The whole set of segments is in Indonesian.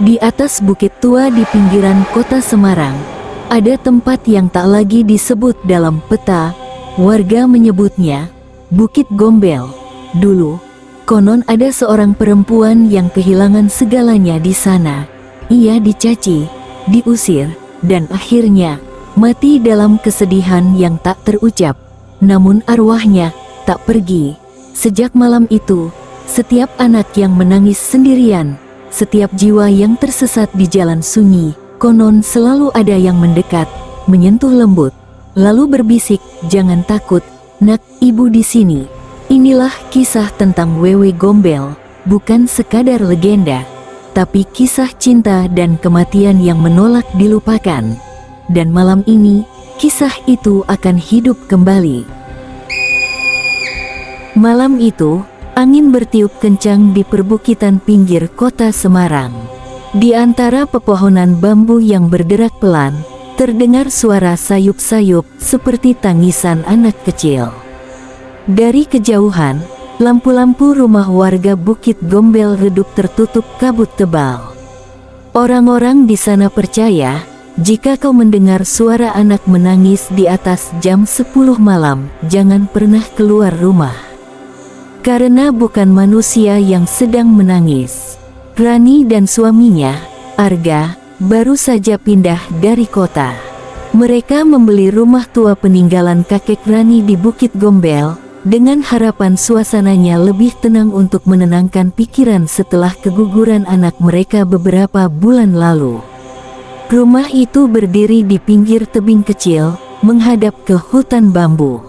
Di atas bukit tua di pinggiran kota Semarang, ada tempat yang tak lagi disebut dalam peta. Warga menyebutnya Bukit Gombel. Dulu, konon ada seorang perempuan yang kehilangan segalanya di sana. Ia dicaci, diusir, dan akhirnya mati dalam kesedihan yang tak terucap. Namun arwahnya tak pergi. Sejak malam itu, setiap anak yang menangis sendirian, setiap jiwa yang tersesat di jalan sunyi, konon selalu ada yang mendekat, menyentuh lembut, lalu berbisik, "Jangan takut, nak, ibu di sini." Inilah kisah tentang Wewe Gombel, bukan sekadar legenda, tapi kisah cinta dan kematian yang menolak dilupakan. Dan malam ini, kisah itu akan hidup kembali. Malam itu, angin bertiup kencang di perbukitan pinggir kota Semarang. Di antara pepohonan bambu yang berderak pelan, terdengar suara sayup-sayup seperti tangisan anak kecil. Dari kejauhan, lampu-lampu rumah warga Bukit Gombel redup tertutup kabut tebal. Orang-orang di sana percaya, jika kau mendengar suara anak menangis di atas jam 10 malam, jangan pernah keluar rumah. Karena bukan manusia yang sedang menangis. Rani dan suaminya, Arga, baru saja pindah dari kota. Mereka membeli rumah tua peninggalan kakek Rani di Bukit Gombel, dengan harapan suasananya lebih tenang untuk menenangkan pikiran setelah keguguran anak mereka beberapa bulan lalu. Rumah itu berdiri di pinggir tebing kecil, menghadap ke hutan bambu.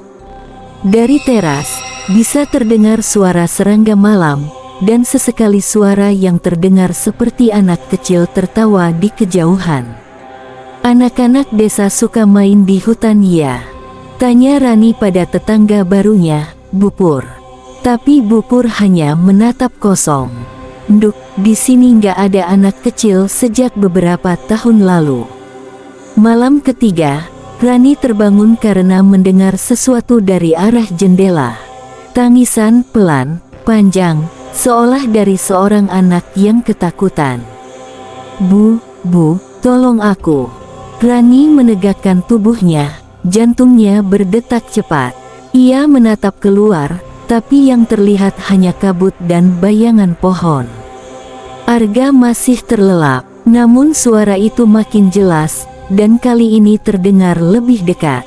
Dari teras, bisa terdengar suara serangga malam, dan sesekali suara yang terdengar seperti anak kecil tertawa di kejauhan. Anak-anak desa suka main di hutan ya? Tanya Rani pada tetangga barunya, Bupur. Tapi Bupur hanya menatap kosong. Nduk, di sini nggak ada anak kecil sejak beberapa tahun lalu. Malam ketiga, Rani terbangun karena mendengar sesuatu dari arah jendela. Tangisan pelan, panjang, seolah dari seorang anak yang ketakutan. Bu, tolong aku." Rani menegakkan tubuhnya, jantungnya berdetak cepat. Ia menatap keluar, tapi yang terlihat hanya kabut dan bayangan pohon. Arga masih terlelap, namun suara itu makin jelas, dan kali ini terdengar lebih dekat.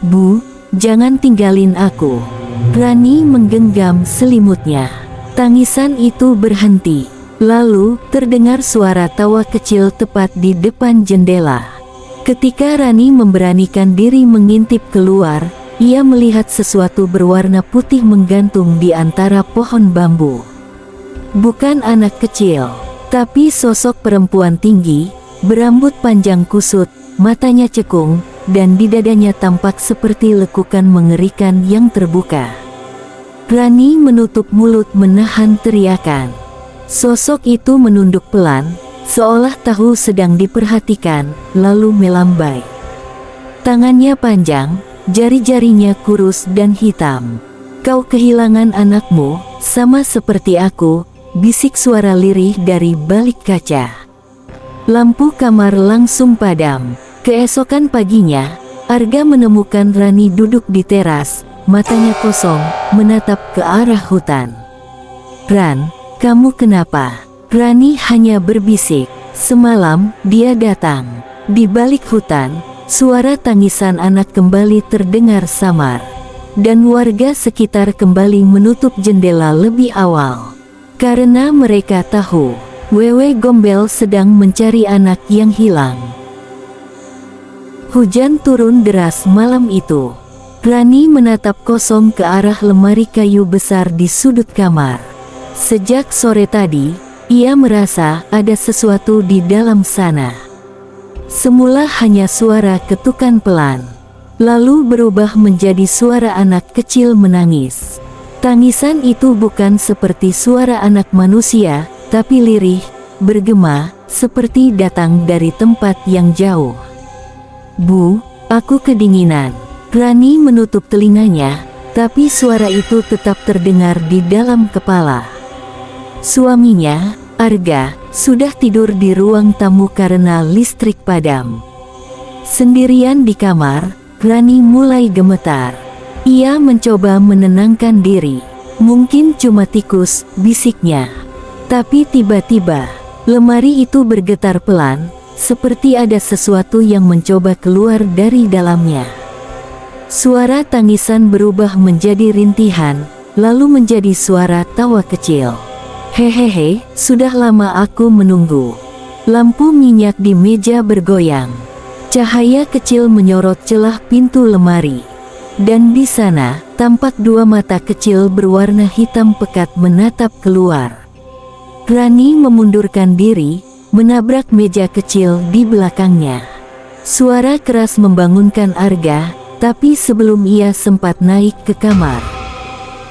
"Bu, jangan tinggalin aku." Rani menggenggam selimutnya. Tangisan itu berhenti. Lalu, terdengar suara tawa kecil tepat di depan jendela. Ketika Rani memberanikan diri mengintip keluar, ia melihat sesuatu berwarna putih menggantung di antara pohon bambu. Bukan anak kecil, tapi sosok perempuan tinggi, berambut panjang kusut, matanya cekung, dan di dadanya tampak seperti lekukan mengerikan yang terbuka. Rani menutup mulut menahan teriakan. Sosok itu menunduk pelan, seolah tahu sedang diperhatikan, lalu melambai. Tangannya panjang, jari-jarinya kurus dan hitam. "Kau kehilangan anakmu, sama seperti aku," bisik suara lirih dari balik kaca. Lampu kamar langsung padam. Keesokan paginya, Arga menemukan Rani duduk di teras, matanya kosong, menatap ke arah hutan. "Ran, kamu kenapa?" Rani hanya berbisik, "Semalam, dia datang." Di balik hutan, suara tangisan anak kembali terdengar samar. Dan warga sekitar kembali menutup jendela lebih awal. Karena mereka tahu, Wewe Gombel sedang mencari anak yang hilang. Hujan turun deras malam itu. Rani menatap kosong ke arah lemari kayu besar di sudut kamar. Sejak sore tadi, ia merasa ada sesuatu di dalam sana. Semula hanya suara ketukan pelan, lalu berubah menjadi suara anak kecil menangis. Tangisan itu bukan seperti suara anak manusia, tapi lirih, bergema, seperti datang dari tempat yang jauh. "Bu, aku kedinginan." Rani menutup telinganya, tapi suara itu tetap terdengar di dalam kepala. Suaminya, Arga, sudah tidur di ruang tamu karena listrik padam. Sendirian di kamar, Rani mulai gemetar. Ia mencoba menenangkan diri. Mungkin cuma tikus, bisiknya. Tapi tiba-tiba, lemari itu bergetar pelan, seperti ada sesuatu yang mencoba keluar dari dalamnya. Suara tangisan berubah menjadi rintihan, lalu menjadi suara tawa kecil. Hehehe, sudah lama aku menunggu. Lampu minyak di meja bergoyang. Cahaya kecil menyorot celah pintu lemari. Dan di sana, tampak dua mata kecil berwarna hitam pekat menatap keluar. Rani memundurkan diri, menabrak meja kecil di belakangnya. Suara keras membangunkan Arga, tapi sebelum ia sempat naik ke kamar,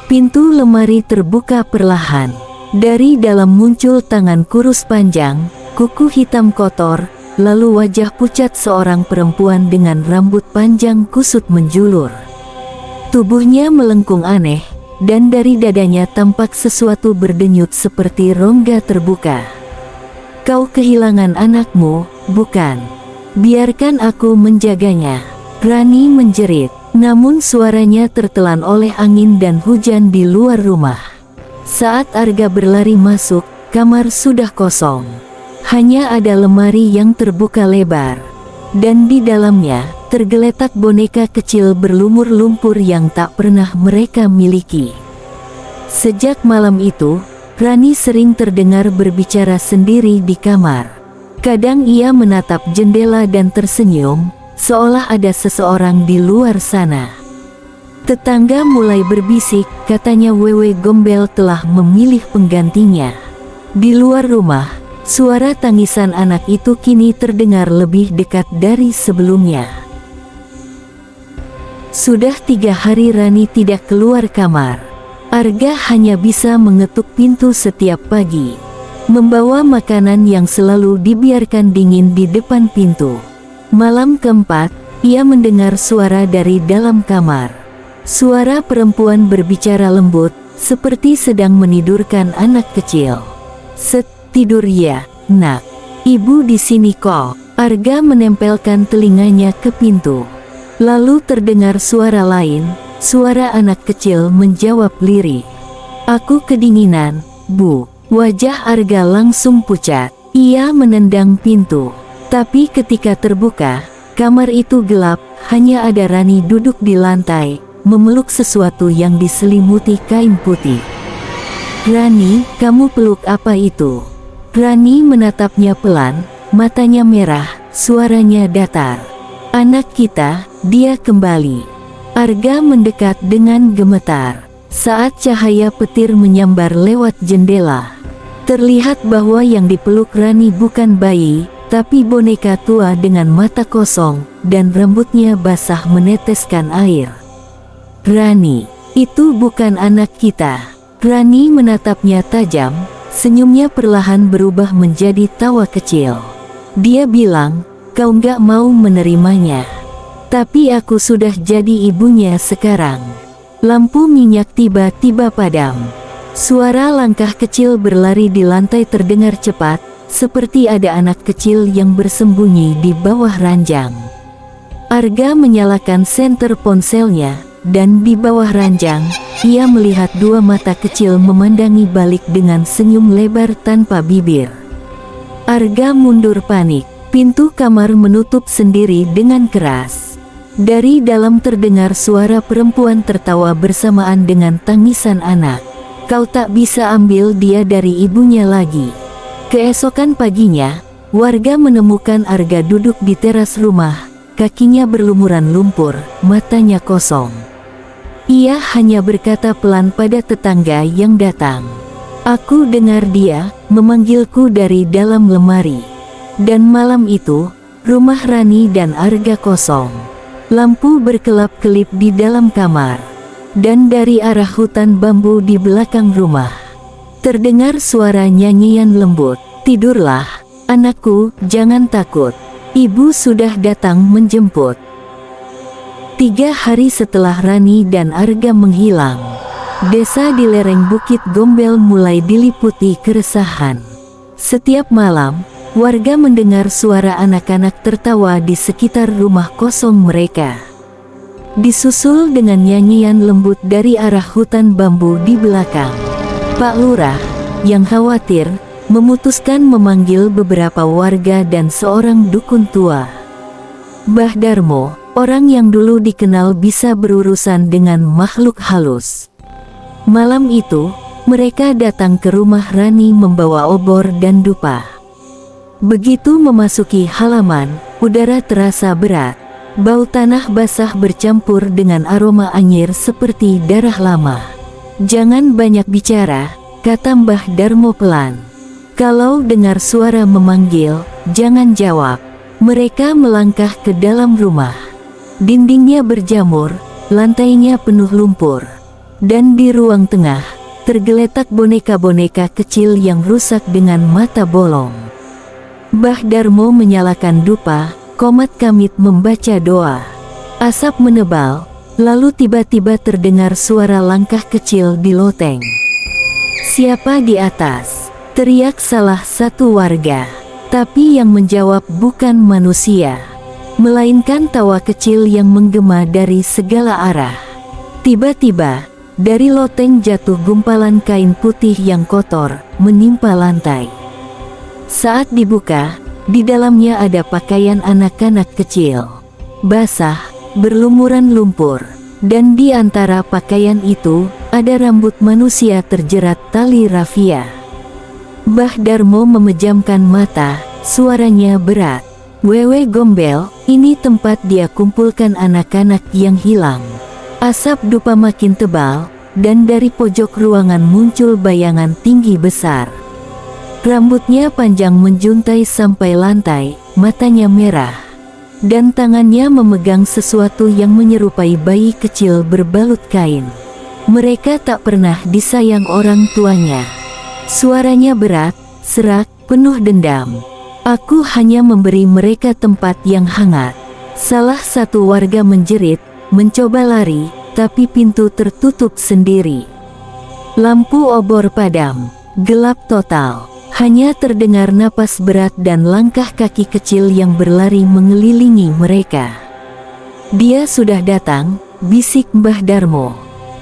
pintu lemari terbuka perlahan. Dari dalam muncul tangan kurus panjang, kuku hitam kotor, lalu wajah pucat seorang perempuan dengan rambut panjang kusut menjulur. Tubuhnya melengkung aneh, dan dari dadanya tampak sesuatu berdenyut seperti rongga terbuka. Kau kehilangan anakmu, bukan? Biarkan aku menjaganya. Rani menjerit, namun suaranya tertelan oleh angin dan hujan di luar rumah. Saat Arga berlari masuk, kamar sudah kosong. Hanya ada lemari yang terbuka lebar. Dan di dalamnya, tergeletak boneka kecil berlumur lumpur yang tak pernah mereka miliki. Sejak malam itu, Rani sering terdengar berbicara sendiri di kamar. Kadang ia menatap jendela dan tersenyum, seolah ada seseorang di luar sana. Tetangga mulai berbisik, katanya Wewe Gombel telah memilih penggantinya. Di luar rumah, suara tangisan anak itu kini terdengar lebih dekat dari sebelumnya. Sudah 3 hari Rani tidak keluar kamar. Arga hanya bisa mengetuk pintu setiap pagi, membawa makanan yang selalu dibiarkan dingin di depan pintu. Malam keempat, ia mendengar suara dari dalam kamar. Suara perempuan berbicara lembut, seperti sedang menidurkan anak kecil. Set, tidur ya, nak. Ibu di sini kok. Arga menempelkan telinganya ke pintu. Lalu terdengar suara lain, suara anak kecil menjawab lirih. Aku kedinginan, Bu. Wajah Arga langsung pucat. Ia menendang pintu. Tapi ketika terbuka, kamar itu gelap, hanya ada Rani duduk di lantai, memeluk sesuatu yang diselimuti kain putih. Rani, kamu peluk apa itu? Rani menatapnya pelan, matanya merah, suaranya datar. Anak kita, dia kembali. Arga mendekat dengan gemetar. Saat cahaya petir menyambar lewat jendela, terlihat bahwa yang dipeluk Rani bukan bayi, tapi boneka tua dengan mata kosong, dan rambutnya basah meneteskan air. Rani, itu bukan anak kita. Rani menatapnya tajam, senyumnya perlahan berubah menjadi tawa kecil. Dia bilang, kau nggak mau menerimanya. Tapi aku sudah jadi ibunya sekarang. Lampu minyak tiba-tiba padam. Suara langkah kecil berlari di lantai terdengar cepat, seperti ada anak kecil yang bersembunyi di bawah ranjang. Arga menyalakan senter ponselnya, dan di bawah ranjang, ia melihat dua mata kecil memandangi balik dengan senyum lebar tanpa bibir. Arga mundur panik. Pintu kamar menutup sendiri dengan keras. Dari dalam terdengar suara perempuan tertawa bersamaan dengan tangisan anak. Kau tak bisa ambil dia dari ibunya lagi. Keesokan paginya, warga menemukan Arga duduk di teras rumah, kakinya berlumuran lumpur, matanya kosong. Ia hanya berkata pelan pada tetangga yang datang. Aku dengar dia memanggilku dari dalam lemari. Dan malam itu, rumah Rani dan Arga kosong. Lampu berkelap-kelip di dalam kamar. Dan dari arah hutan bambu di belakang rumah, terdengar suara nyanyian lembut. Tidurlah, anakku, jangan takut. Ibu sudah datang menjemput. 3 hari setelah Rani dan Arga menghilang, desa di lereng Bukit Gombel mulai diliputi keresahan. Setiap malam, warga mendengar suara anak-anak tertawa di sekitar rumah kosong mereka. Disusul dengan nyanyian lembut dari arah hutan bambu di belakang. Pak Lurah, yang khawatir, memutuskan memanggil beberapa warga dan seorang dukun tua. Mbah Darmo, orang yang dulu dikenal bisa berurusan dengan makhluk halus. Malam itu, mereka datang ke rumah Rani membawa obor dan dupa. Begitu memasuki halaman, udara terasa berat. Bau tanah basah bercampur dengan aroma anyir seperti darah lama. "Jangan banyak bicara," kata Mbah Darmo pelan. "Kalau dengar suara memanggil, jangan jawab." Mereka melangkah ke dalam rumah. Dindingnya berjamur, lantainya penuh lumpur. Dan di ruang tengah, tergeletak boneka-boneka kecil yang rusak dengan mata bolong. Mbah Darmo menyalakan dupa, komat kamit membaca doa. Asap menebal, lalu tiba-tiba terdengar suara langkah kecil di loteng. "Siapa di atas?" teriak salah satu warga. Tapi yang menjawab bukan manusia, melainkan tawa kecil yang menggema dari segala arah. Tiba-tiba, dari loteng jatuh gumpalan kain putih yang kotor, menimpa lantai. Saat dibuka, di dalamnya ada pakaian anak-anak kecil. Basah, berlumuran lumpur, dan di antara pakaian itu, ada rambut manusia terjerat tali rafia. Mbah Darmo memejamkan mata, suaranya berat. "Wewe Gombel, ini tempat dia kumpulkan anak-anak yang hilang." Asap dupa makin tebal, dan dari pojok ruangan muncul bayangan tinggi besar. Rambutnya panjang menjuntai sampai lantai, matanya merah. Dan tangannya memegang sesuatu yang menyerupai bayi kecil berbalut kain. Mereka tak pernah disayang orang tuanya. Suaranya berat, serak, penuh dendam. "Aku hanya memberi mereka tempat yang hangat." Salah satu warga menjerit, mencoba lari, tapi pintu tertutup sendiri. Lampu obor padam, gelap total. Hanya terdengar napas berat dan langkah kaki kecil yang berlari mengelilingi mereka. "Dia sudah datang," bisik Mbah Darmo.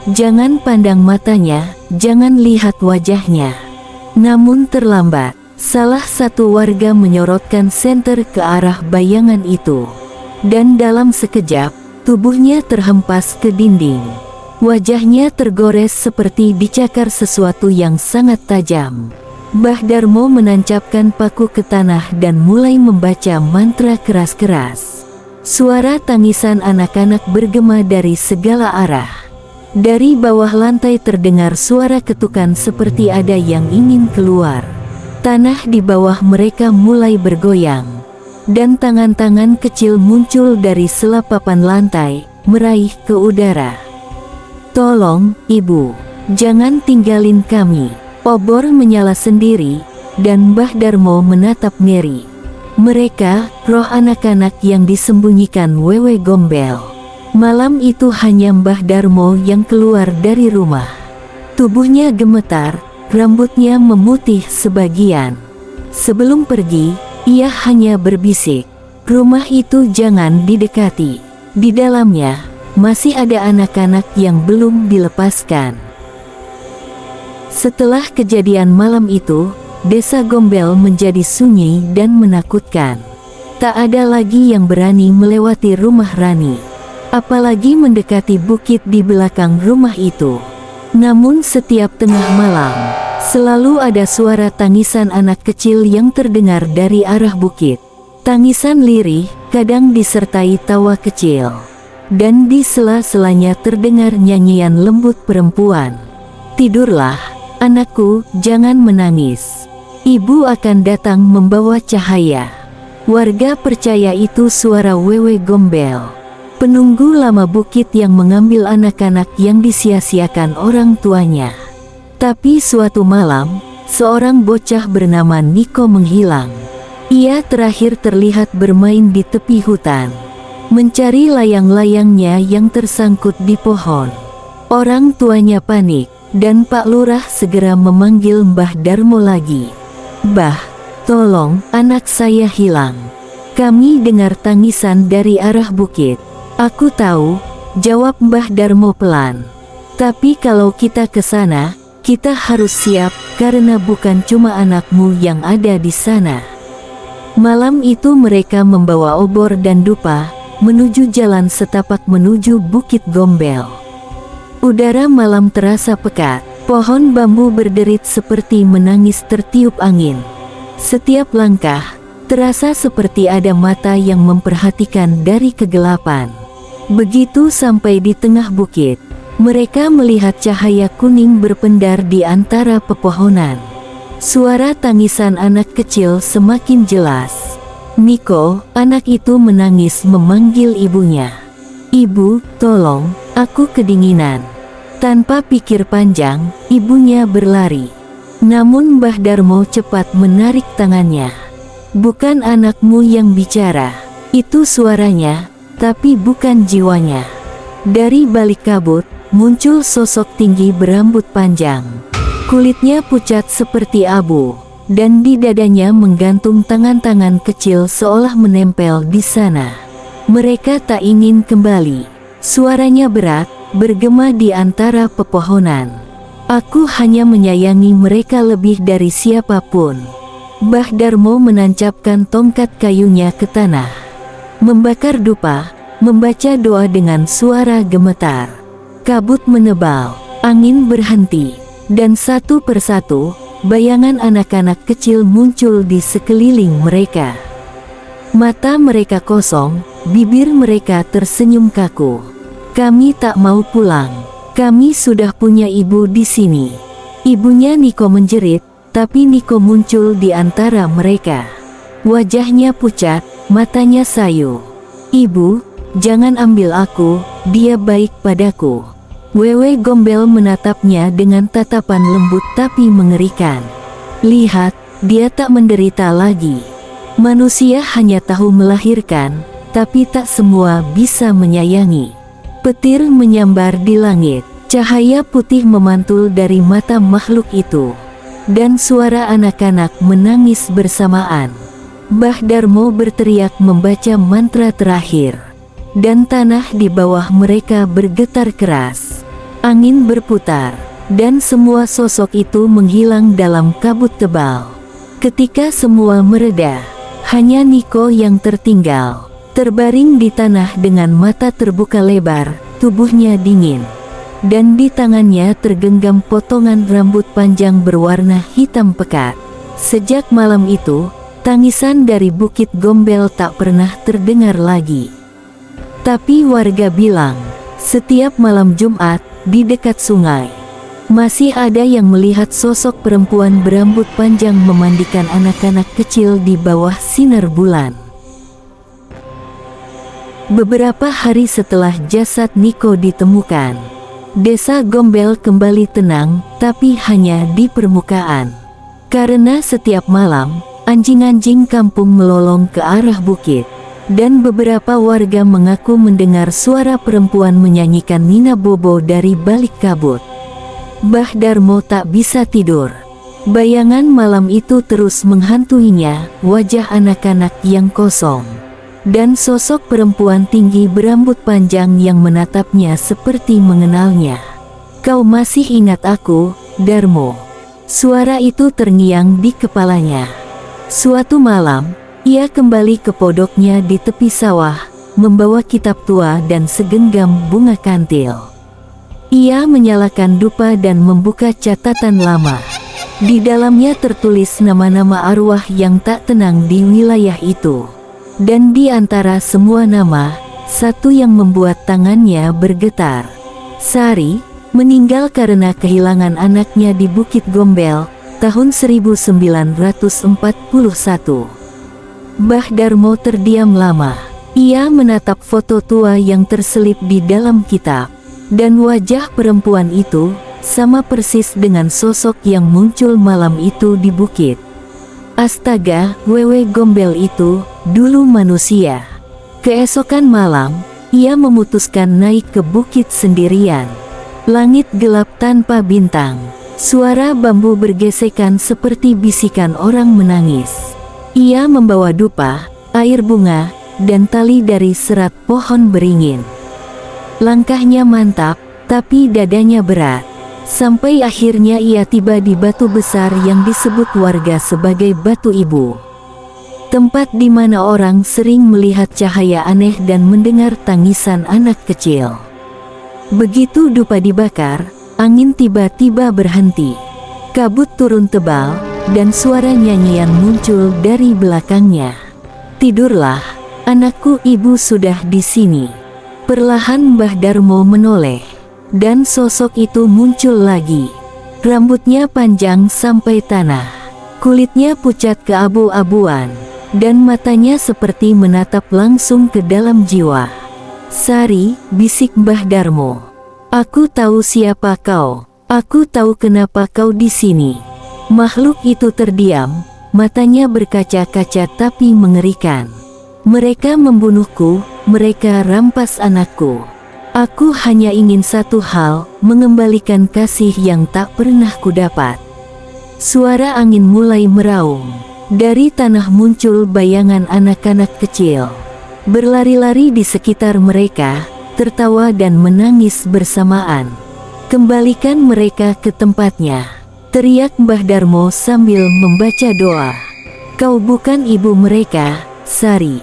"Jangan pandang matanya, jangan lihat wajahnya." Namun terlambat, salah satu warga menyorotkan senter ke arah bayangan itu. Dan dalam sekejap, tubuhnya terhempas ke dinding. Wajahnya tergores seperti dicakar sesuatu yang sangat tajam. Mbah Darmo menancapkan paku ke tanah dan mulai membaca mantra keras-keras. Suara tangisan anak-anak bergema dari segala arah. Dari bawah lantai terdengar suara ketukan seperti ada yang ingin keluar. Tanah di bawah mereka mulai bergoyang. Dan tangan-tangan kecil muncul dari sela papan lantai, meraih ke udara. "Tolong, Ibu, jangan tinggalin kami." Obor menyala sendiri, dan Mbah Darmo menatap ngeri. Mereka, roh anak-anak yang disembunyikan Wewe Gombel. Malam itu hanya Mbah Darmo yang keluar dari rumah. Tubuhnya gemetar, rambutnya memutih sebagian. Sebelum pergi, ia hanya berbisik, "Rumah itu jangan didekati. Di dalamnya, masih ada anak-anak yang belum dilepaskan." Setelah kejadian malam itu, desa Gombel menjadi sunyi dan menakutkan. Tak ada lagi yang berani melewati rumah Rani, apalagi mendekati bukit di belakang rumah itu. Namun setiap tengah malam, selalu ada suara tangisan anak kecil yang terdengar dari arah bukit. Tangisan lirih, kadang disertai tawa kecil. Dan di sela-selanya terdengar nyanyian lembut perempuan. "Tidurlah, anakku, jangan menangis. Ibu akan datang membawa cahaya." Warga percaya itu suara Wewe Gombel, penunggu lama bukit yang mengambil anak-anak yang disia-siakan orang tuanya. Tapi suatu malam, seorang bocah bernama Niko menghilang. Ia terakhir terlihat bermain di tepi hutan, mencari layang-layangnya yang tersangkut di pohon. Orang tuanya panik, dan Pak Lurah segera memanggil Mbah Darmo lagi. "Bah, tolong, anak saya hilang." Kami dengar tangisan dari arah bukit. "Aku tahu," jawab Mbah Darmo pelan. "Tapi kalau kita ke sana, kita harus siap, karena bukan cuma anakmu yang ada di sana." Malam itu mereka membawa obor dan dupa, menuju jalan setapak menuju Bukit Gombel. Udara malam terasa pekat, pohon bambu berderit seperti menangis tertiup angin. Setiap langkah terasa seperti ada mata yang memperhatikan dari kegelapan. Begitu sampai di tengah bukit, mereka melihat cahaya kuning berpendar di antara pepohonan. Suara tangisan anak kecil semakin jelas. Niko, anak itu menangis memanggil ibunya. "Ibu, tolong, aku kedinginan." Tanpa pikir panjang, ibunya berlari. Namun Mbah Darmo cepat menarik tangannya. "Bukan anakmu yang bicara. Itu suaranya, tapi bukan jiwanya." Dari balik kabut, muncul sosok tinggi berambut panjang. Kulitnya pucat seperti abu, dan di dadanya menggantung tangan-tangan kecil seolah menempel di sana. "Mereka tak ingin kembali." Suaranya berat, bergema di antara pepohonan. "Aku hanya menyayangi mereka lebih dari siapapun." Mbah Darmo menancapkan tongkat kayunya ke tanah, membakar dupa, membaca doa dengan suara gemetar. Kabut menebal, angin berhenti, dan satu persatu, bayangan anak-anak kecil muncul di sekeliling mereka. Mata mereka kosong, bibir mereka tersenyum kaku. "Kami tak mau pulang. Kami sudah punya ibu di sini." Ibunya Niko menjerit, tapi Niko muncul di antara mereka. Wajahnya pucat, matanya sayu. "Ibu, jangan ambil aku, dia baik padaku." Wewe Gombel menatapnya dengan tatapan lembut tapi mengerikan. "Lihat, dia tak menderita lagi." Manusia hanya tahu melahirkan, tapi tak semua bisa menyayangi. Petir menyambar di langit, cahaya putih memantul dari mata makhluk itu. Dan suara anak-anak menangis bersamaan. Mbah Darmo berteriak membaca mantra terakhir. Dan tanah di bawah mereka bergetar keras. Angin berputar, dan semua sosok itu menghilang dalam kabut tebal. Ketika semua mereda, hanya Niko yang tertinggal, terbaring di tanah dengan mata terbuka lebar, tubuhnya dingin. Dan di tangannya tergenggam potongan rambut panjang berwarna hitam pekat. Sejak malam itu, tangisan dari Bukit Gombel tak pernah terdengar lagi. Tapi warga bilang, setiap malam Jumat, di dekat sungai, masih ada yang melihat sosok perempuan berambut panjang memandikan anak-anak kecil di bawah sinar bulan. Beberapa hari setelah jasad Niko ditemukan, Desa Gombel kembali tenang, tapi hanya di permukaan. Karena setiap malam, anjing-anjing kampung melolong ke arah bukit. Dan beberapa warga mengaku mendengar suara perempuan menyanyikan Nina Bobo dari balik kabut. Mbah Darmo tak bisa tidur. Bayangan malam itu terus menghantuinya, wajah anak-anak yang kosong. Dan sosok perempuan tinggi berambut panjang yang menatapnya seperti mengenalnya. "Kau masih ingat aku, Darmo?" Suara itu terngiang di kepalanya. Suatu malam, ia kembali ke podoknya di tepi sawah, membawa kitab tua dan segenggam bunga kantil. Ia menyalakan dupa dan membuka catatan lama. Di dalamnya tertulis nama-nama arwah yang tak tenang di wilayah itu. Dan di antara semua nama, satu yang membuat tangannya bergetar. Sari, meninggal karena kehilangan anaknya di Bukit Gombel, tahun 1941. Mbah Darmo terdiam lama. Ia menatap foto tua yang terselip di dalam kitab. Dan wajah perempuan itu, sama persis dengan sosok yang muncul malam itu di bukit. Astaga, Wewe Gombel itu dulu manusia. Keesokan malam, ia memutuskan naik ke bukit sendirian. Langit gelap tanpa bintang, Suara bambu bergesekan seperti bisikan orang menangis. Ia membawa dupa, air bunga, dan tali dari serat pohon beringin. Langkahnya mantap, tapi dadanya berat. Sampai akhirnya ia tiba di batu besar yang disebut warga sebagai Batu Ibu. Tempat di mana orang sering melihat cahaya aneh dan mendengar tangisan anak kecil. Begitu dupa dibakar, angin tiba-tiba berhenti. Kabut turun tebal, dan suara nyanyian muncul dari belakangnya. "Tidurlah, anakku, ibu sudah di sini." Perlahan Mbah Darmo menoleh, dan sosok itu muncul lagi. Rambutnya panjang sampai tanah, kulitnya pucat keabu-abuan, dan matanya seperti menatap langsung ke dalam jiwa. "Sari," bisik Mbah Darmo, "aku tahu siapa kau. Aku tahu kenapa kau di sini." Makhluk itu terdiam, matanya berkaca-kaca tapi mengerikan. "Mereka membunuhku, mereka rampas anakku. Aku hanya ingin satu hal, mengembalikan kasih yang tak pernah kudapat." Suara angin mulai meraung. Dari tanah muncul bayangan anak-anak kecil. Berlari-lari di sekitar mereka, tertawa dan menangis bersamaan. "Kembalikan mereka ke tempatnya," teriak Mbah Darmo sambil membaca doa. "Kau bukan ibu mereka, Sari.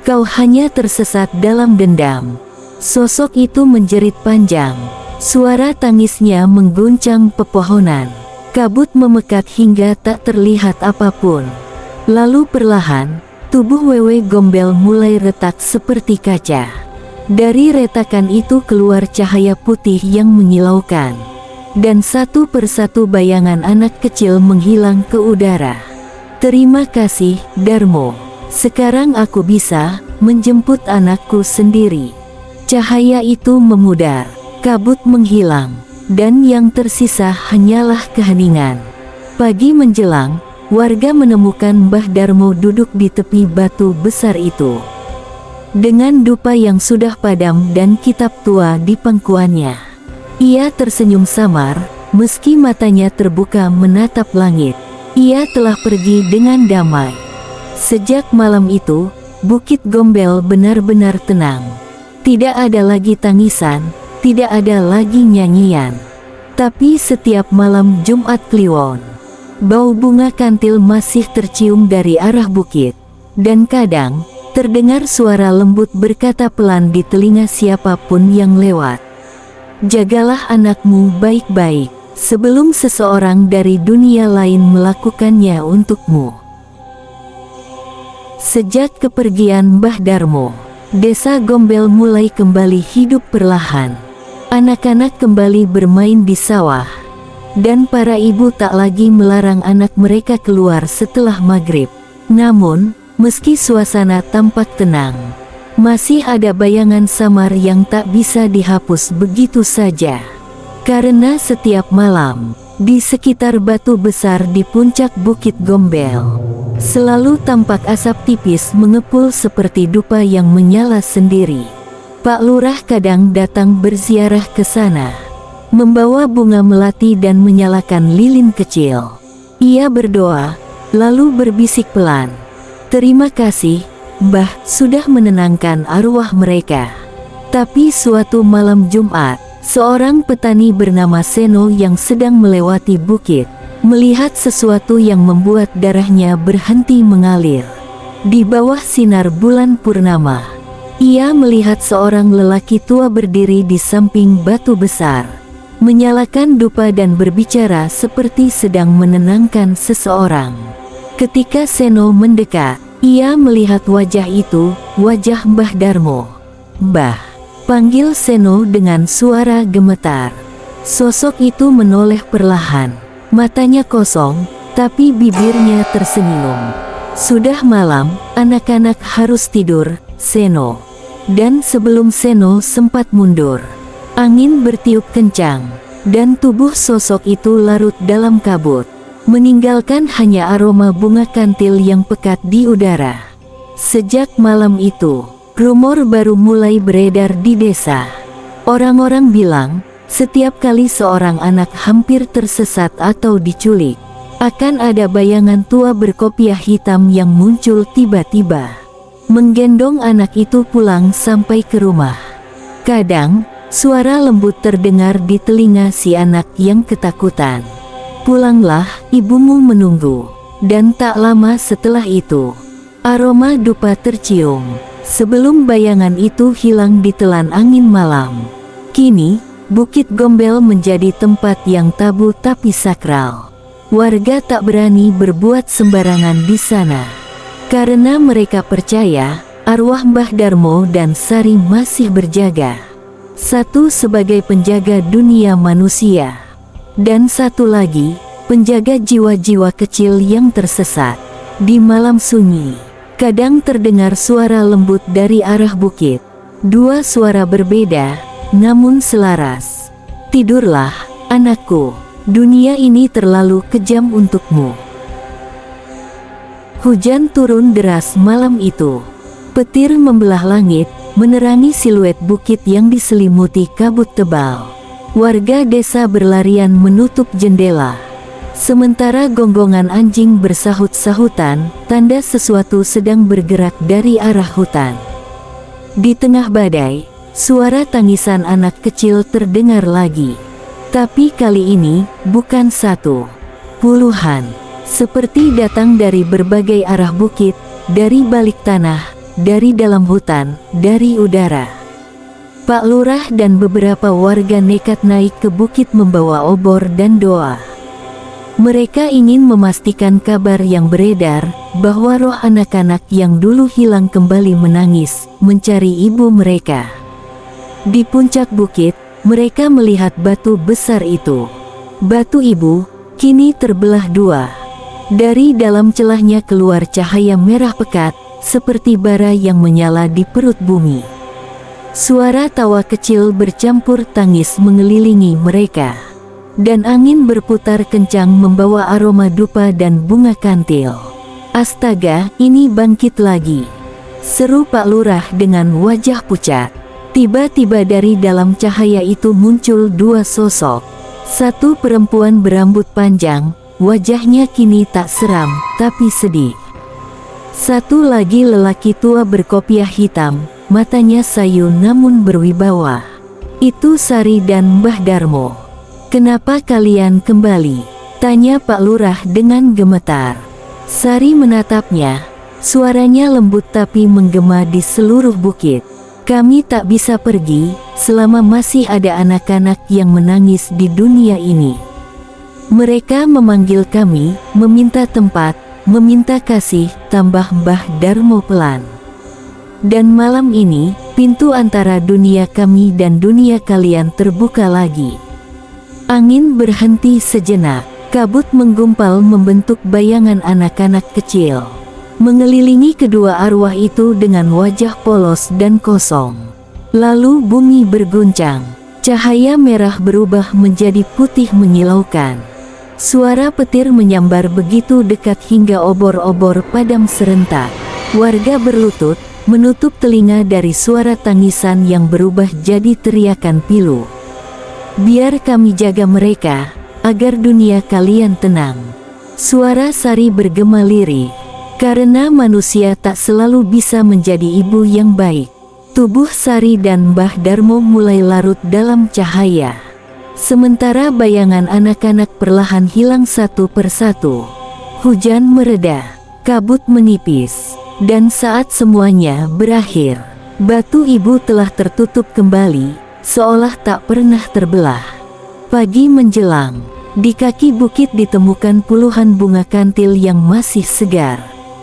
Kau hanya tersesat dalam dendam." Sosok itu menjerit panjang. Suara tangisnya mengguncang pepohonan. Kabut memekat hingga tak terlihat apapun. Lalu perlahan, tubuh Wewe Gombel mulai retak seperti kaca. Dari retakan itu keluar cahaya putih yang menyilaukan. Dan satu persatu bayangan anak kecil menghilang ke udara. "Terima kasih, Darmo. Sekarang aku bisa menjemput anakku sendiri." Cahaya itu memudar, kabut menghilang, dan yang tersisa hanyalah keheningan. Pagi menjelang, warga menemukan Mbah Darmo duduk di tepi batu besar itu. Dengan dupa yang sudah padam dan kitab tua di pangkuannya. Ia tersenyum samar, meski matanya terbuka menatap langit. Ia telah pergi dengan damai. Sejak malam itu, Bukit Gombel benar-benar tenang. Tidak ada lagi tangisan, tidak ada lagi nyanyian. Tapi setiap malam Jumat Kliwon, bau bunga kantil masih tercium dari arah bukit. Dan kadang, terdengar suara lembut berkata pelan di telinga siapapun yang lewat. "Jagalah anakmu baik-baik, sebelum seseorang dari dunia lain melakukannya untukmu." Sejak kepergian Mbah Darmo, Desa Gombel mulai kembali hidup perlahan. Anak-anak kembali bermain di sawah. Dan para ibu tak lagi melarang anak mereka keluar setelah maghrib. Namun, meski suasana tampak tenang, masih ada bayangan samar yang tak bisa dihapus begitu saja. Karena setiap malam, di sekitar batu besar di puncak Bukit Gombel, selalu tampak asap tipis mengepul seperti dupa yang menyala sendiri. Pak Lurah kadang datang berziarah ke sana, membawa bunga melati dan menyalakan lilin kecil. Ia berdoa, lalu berbisik pelan, "Terima kasih, Mbah, sudah menenangkan arwah mereka." Tapi suatu malam Jumat, seorang petani bernama Seno yang sedang melewati bukit, melihat sesuatu yang membuat darahnya berhenti mengalir. Di bawah sinar bulan purnama, ia melihat seorang lelaki tua berdiri di samping batu besar, menyalakan dupa dan berbicara seperti sedang menenangkan seseorang. Ketika Seno mendekat, ia melihat wajah itu, wajah Mbah Darmo. "Mbah," panggil Seno dengan suara gemetar. Sosok itu menoleh perlahan. Matanya kosong, tapi bibirnya tersenyum. "Sudah malam, anak-anak harus tidur, Seno." Dan sebelum Seno sempat mundur, angin bertiup kencang, dan tubuh sosok itu larut dalam kabut, meninggalkan hanya aroma bunga kantil yang pekat di udara. Sejak malam itu, rumor baru mulai beredar di desa. Orang-orang bilang, Setiap kali seorang anak hampir tersesat atau diculik, akan ada bayangan tua berkopiah hitam yang muncul tiba-tiba, menggendong anak itu pulang sampai ke rumah. Kadang, suara lembut terdengar di telinga si anak yang ketakutan. "Pulanglah, ibumu menunggu." Dan tak lama setelah itu, aroma dupa tercium. Sebelum bayangan itu hilang ditelan angin malam, kini, Bukit Gombel menjadi tempat yang tabu tapi sakral. Warga tak berani berbuat sembarangan di sana, karena mereka percaya arwah Mbah Darmo dan Sari masih berjaga. Satu sebagai penjaga dunia manusia, dan satu lagi, penjaga jiwa-jiwa kecil yang tersesat. Di malam sunyi, kadang terdengar suara lembut dari arah bukit. Dua suara berbeda, namun selaras. "Tidurlah, anakku. Dunia ini terlalu kejam untukmu." Hujan turun deras malam itu. Petir membelah langit, menerangi siluet bukit yang diselimuti kabut tebal. Warga desa berlarian menutup jendela, sementara gonggongan anjing bersahut-sahutan, tanda sesuatu sedang bergerak dari arah hutan. Di tengah badai, suara tangisan anak kecil terdengar lagi. Tapi kali ini, bukan satu, puluhan, seperti datang dari berbagai arah bukit, dari balik tanah, dari dalam hutan, dari udara. Pak Lurah dan beberapa warga nekat naik ke bukit membawa obor dan doa. Mereka ingin memastikan kabar yang beredar, bahwa roh anak-anak yang dulu hilang kembali menangis, mencari ibu mereka. Di puncak bukit, mereka melihat batu besar itu. Batu ibu, kini terbelah dua. Dari dalam celahnya keluar cahaya merah pekat, seperti bara yang menyala di perut bumi. Suara tawa kecil bercampur tangis mengelilingi mereka. Dan angin berputar kencang membawa aroma dupa dan bunga kantil. "Astaga, ini bangkit lagi!" seru Pak Lurah dengan wajah pucat. Tiba-tiba dari dalam cahaya itu muncul dua sosok. Satu perempuan berambut panjang, wajahnya kini tak seram, tapi sedih. Satu lagi lelaki tua berkopiah hitam, matanya sayu namun berwibawa. "Itu Sari dan Mbah Darmo. Kenapa kalian kembali?" tanya Pak Lurah dengan gemetar. Sari menatapnya, suaranya lembut tapi menggema di seluruh bukit. "Kami tak bisa pergi, selama masih ada anak-anak yang menangis di dunia ini. Mereka memanggil kami, meminta tempat, meminta kasih," tambah Mbah Darmo pelan. "Dan malam ini, pintu antara dunia kami dan dunia kalian terbuka lagi." Angin berhenti sejenak, kabut menggumpal membentuk bayangan anak-anak kecil, mengelilingi kedua arwah itu dengan wajah polos dan kosong. Lalu bumi berguncang, cahaya merah berubah menjadi putih menyilaukan. Suara petir menyambar begitu dekat hingga obor-obor padam serentak. Warga berlutut, menutup telinga dari suara tangisan yang berubah jadi teriakan pilu. "Biar kami jaga mereka, agar dunia kalian tenang." Suara Sari bergema lirih. Karena manusia tak selalu bisa menjadi ibu yang baik. Tubuh Sari dan Mbah Darmo mulai larut dalam cahaya. Sementara bayangan anak-anak perlahan hilang satu persatu. Hujan mereda, kabut menipis, dan saat semuanya berakhir, batu ibu telah tertutup kembali, seolah tak pernah terbelah. Pagi menjelang, di kaki bukit ditemukan puluhan bunga kantil yang masih segar,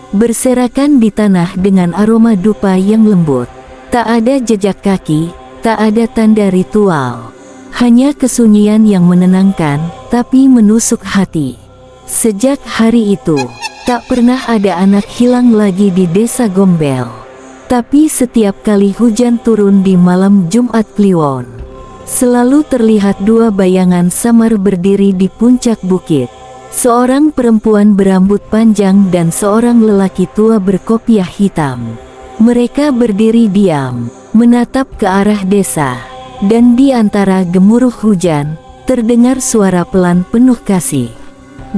berserakan di tanah dengan aroma dupa yang lembut. Tak ada jejak kaki, tak ada tanda ritual. Hanya kesunyian yang menenangkan, tapi menusuk hati. Sejak hari itu, tak pernah ada anak hilang lagi di desa Gombel. Tapi setiap kali hujan turun di malam Jumat Kliwon, selalu terlihat dua bayangan samar berdiri di puncak bukit. Seorang perempuan berambut panjang dan seorang lelaki tua berkopiah hitam. Mereka berdiri diam, menatap ke arah desa. dan di antara gemuruh hujan, terdengar suara pelan penuh kasih.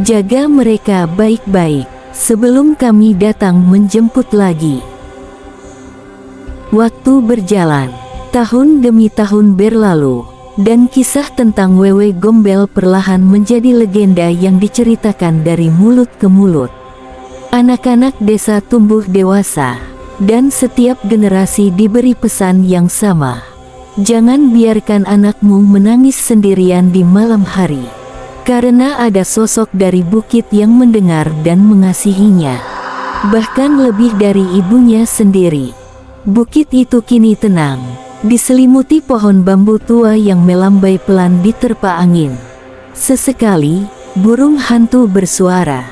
Jaga mereka baik-baik, sebelum kami datang menjemput lagi. Waktu berjalan, tahun demi tahun berlalu, dan kisah tentang Wewe Gombel perlahan menjadi legenda yang diceritakan dari mulut ke mulut. Anak-anak desa tumbuh dewasa, dan setiap generasi diberi pesan yang sama. Jangan biarkan anakmu menangis sendirian di malam hari, karena ada sosok dari bukit yang mendengar dan mengasihinya, bahkan lebih dari ibunya sendiri. Bukit itu kini tenang, diselimuti pohon bambu tua yang melambai pelan diterpa angin. Sesekali, burung hantu bersuara,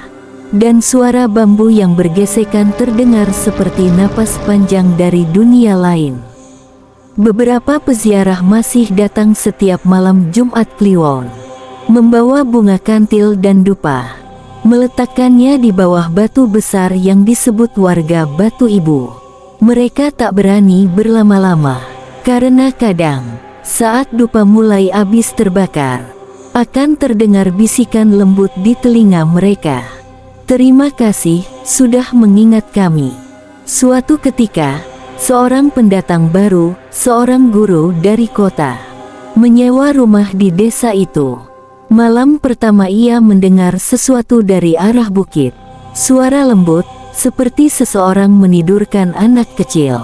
dan suara bambu yang bergesekan terdengar seperti napas panjang dari dunia lain. Beberapa peziarah masih datang setiap malam Jumat Kliwon, membawa bunga kantil dan dupa, meletakkannya di bawah batu besar yang disebut warga Batu Ibu. Mereka tak berani berlama-lama, karena kadang, saat dupa mulai habis terbakar, akan terdengar bisikan lembut di telinga mereka. "Terima kasih, sudah mengingat kami." Suatu ketika, seorang pendatang baru, seorang guru dari kota, menyewa rumah di desa itu. Malam pertama ia mendengar sesuatu dari arah bukit. Suara lembut, seperti seseorang menidurkan anak kecil.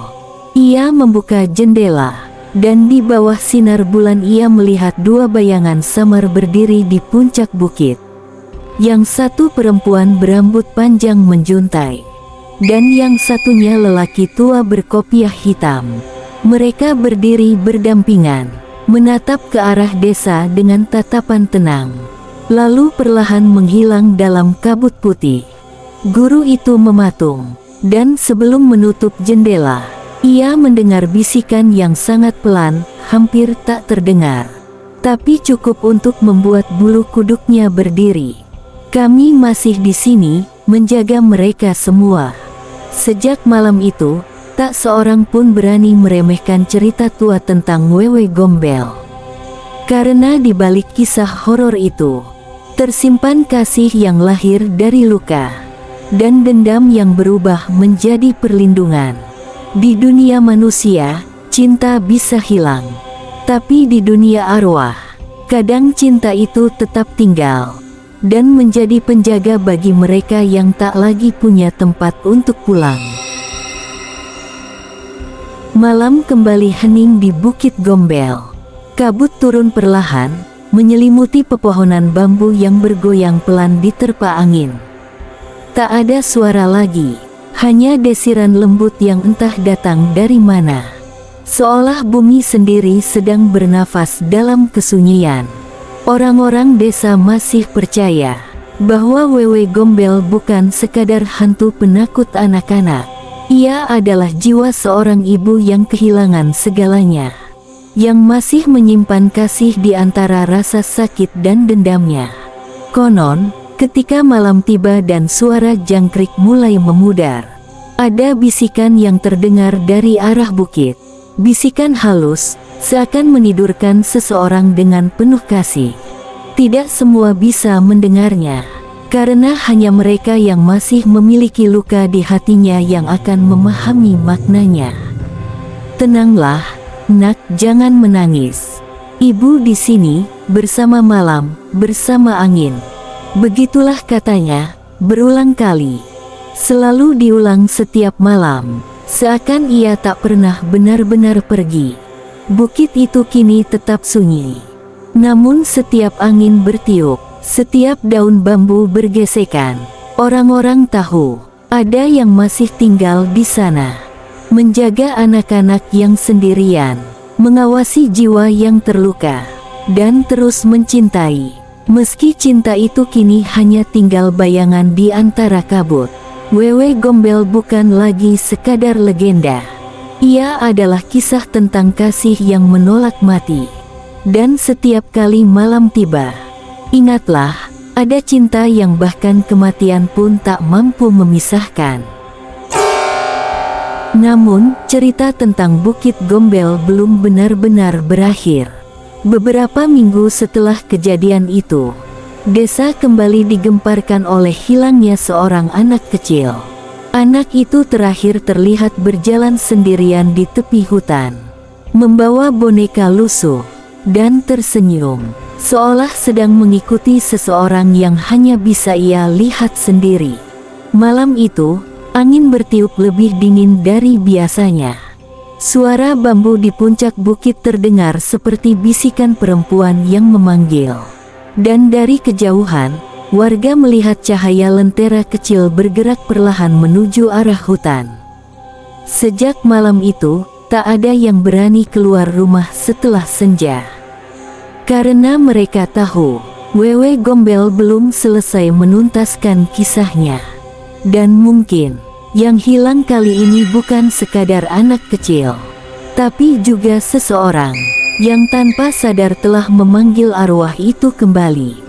Ia membuka jendela, dan di bawah sinar bulan ia melihat dua bayangan samar berdiri di puncak bukit. Yang satu perempuan berambut panjang menjuntai, dan yang satunya lelaki tua berkopiah hitam. Mereka berdiri berdampingan, menatap ke arah desa dengan tatapan tenang, lalu perlahan menghilang dalam kabut putih. Guru itu mematung, dan sebelum menutup jendela, ia mendengar bisikan yang sangat pelan, hampir tak terdengar, tapi cukup untuk membuat bulu kuduknya berdiri. "Kami masih di sini, menjaga mereka semua." Sejak malam itu, tak seorang pun berani meremehkan cerita tua tentang Wewe Gombel. Karena di balik kisah horor itu, tersimpan kasih yang lahir dari luka, dan dendam yang berubah menjadi perlindungan. Di dunia manusia, cinta bisa hilang, tapi di dunia arwah, kadang cinta itu tetap tinggal, dan menjadi penjaga bagi mereka yang tak lagi punya tempat untuk pulang. Malam kembali hening di Bukit Gombel. Kabut turun perlahan, menyelimuti pepohonan bambu yang bergoyang pelan diterpa angin. Tak ada suara lagi, hanya desiran lembut yang entah datang dari mana. Seolah bumi sendiri sedang bernafas dalam kesunyian. Orang-orang desa masih percaya bahwa Wewe Gombel bukan sekadar hantu penakut anak-anak. Ia adalah jiwa seorang ibu yang kehilangan segalanya, yang masih menyimpan kasih di antara rasa sakit dan dendamnya. Konon, ketika malam tiba dan suara jangkrik mulai memudar, ada bisikan yang terdengar dari arah bukit. Bisikan halus, seakan menidurkan seseorang dengan penuh kasih. Tidak semua bisa mendengarnya, karena hanya mereka yang masih memiliki luka di hatinya yang akan memahami maknanya. "Tenanglah, nak, jangan menangis. Ibu di sini, bersama malam, bersama angin." Begitulah katanya, berulang kali. Selalu diulang setiap malam, seakan ia tak pernah benar-benar pergi. Bukit itu kini tetap sunyi. Namun setiap angin bertiup, setiap daun bambu bergesekan, orang-orang tahu, ada yang masih tinggal di sana. Menjaga anak-anak yang sendirian, mengawasi jiwa yang terluka, dan terus mencintai. Meski cinta itu kini hanya tinggal bayangan di antara kabut, Wewe Gombel bukan lagi sekadar legenda. Ia adalah kisah tentang kasih yang menolak mati. Dan setiap kali malam tiba, ingatlah, ada cinta yang bahkan kematian pun tak mampu memisahkan. Namun, cerita tentang Bukit Gombel belum benar-benar berakhir. Beberapa minggu setelah kejadian itu, desa kembali digemparkan oleh hilangnya seorang anak kecil. Anak itu terakhir terlihat berjalan sendirian di tepi hutan, membawa boneka lusuh, dan tersenyum, seolah sedang mengikuti seseorang yang hanya bisa ia lihat sendiri. Malam itu, angin bertiup lebih dingin dari biasanya. Suara bambu di puncak bukit terdengar seperti bisikan perempuan yang memanggil. Dan dari kejauhan, warga melihat cahaya lentera kecil bergerak perlahan menuju arah hutan. Sejak malam itu, tak ada yang berani keluar rumah setelah senja. Karena mereka tahu, Wewe Gombel belum selesai menuntaskan kisahnya. Dan mungkin, yang hilang kali ini bukan sekadar anak kecil, tapi juga seseorang yang tanpa sadar telah memanggil arwah itu kembali.